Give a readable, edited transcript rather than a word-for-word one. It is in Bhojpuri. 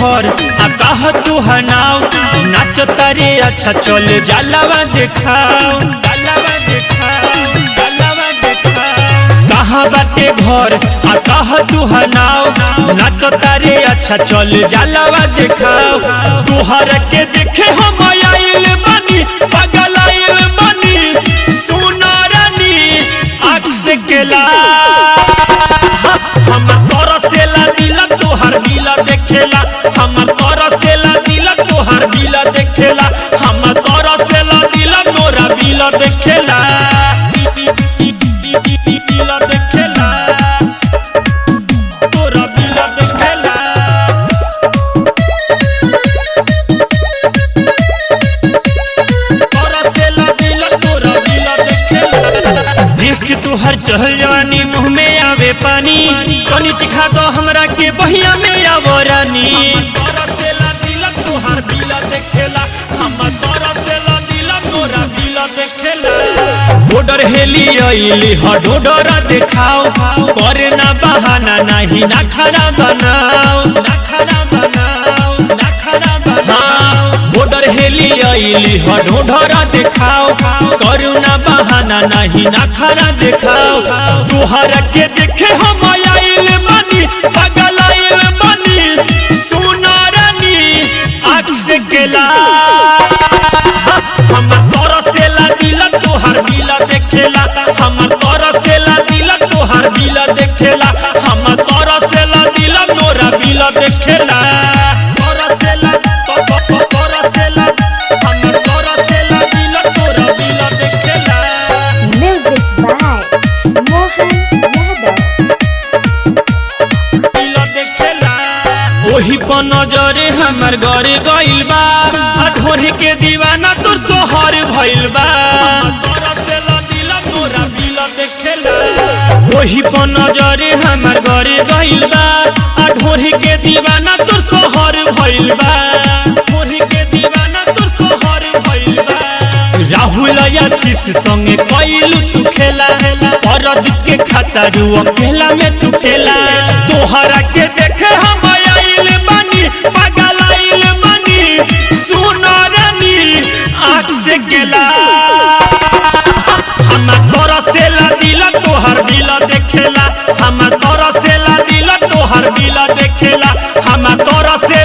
घर आ कह तू हनाओ नाच तारे अच्छा चल जलवा दिखाओ जलवा दिखाओ जलवा दिखाओ कहाँ बाटे घर आ कह तू हनाओ नाच तारे अच्छा चल जलवा दिखाओ तुहर के देखे हम आइल बनी पागल आइल बनी सुना रानी आँख से केला हम तरसेला दिल तोहर दिल देखेला हम तरसेला दिल तोहर दिल देखेला हम तरसेला दिल तोरा दिल देखेला दिल देखेला तोरा दिल देखेला तरसेला दिल तोरा दिल देखेला देख तू हर चहल जवानी मुँह में आवे पानी कनी चिखा दो हमरा के बहिया में आवो रानी तरसेला दिल तोहर दिल देखेला हम तरसेला दिल तोरा दिल देखेला बॉर्डर हेली आइली हडोडर दिखाओ करे ना बहाना नहीं ना खरा बनाओ ना खरा बनाओ ना खरा बनाओ बॉर्डर हेली आइली हडोडर दिखाओ करू ना बहाना नहीं ना खरा दिखाओ तुहर के देखे हम आइल बनी पागल आइल बनी सुना रानी आँख से केला हम तरसेला दिल तोहर दिल देखेला हम तरसेला दिल तोहर दिल देखेला हम तरसेला दिल तोरा दिल देखेला तरसेला तरसेला हम तरसेला दिल तोरा दिल देखेला Music by Mohan Yadav. दिल देखेला ओही पर नजरे हमर घरे गइल बा अधोरे के दीवाना तोर सोहर भइल बा तरसेला दिल तोरा दिल देखेला ओही पर नजरे हमर घरे गइल बा अधोरे के दीवाना तोर सोहर भइल बा अधोरे के दीवाना तोर सोहर भइल बा राहुल आशीष संगे कइलू तू खेला परद के खतरू अकेला में तू केला तोहरा के देखे हम आइल बनी पागल आइल बनी सुना रानी आँख से केला हम तरसेला दिल तोहर दिल देखेला हम तरसेला दिल तोहर दिल देखेला हम तरसे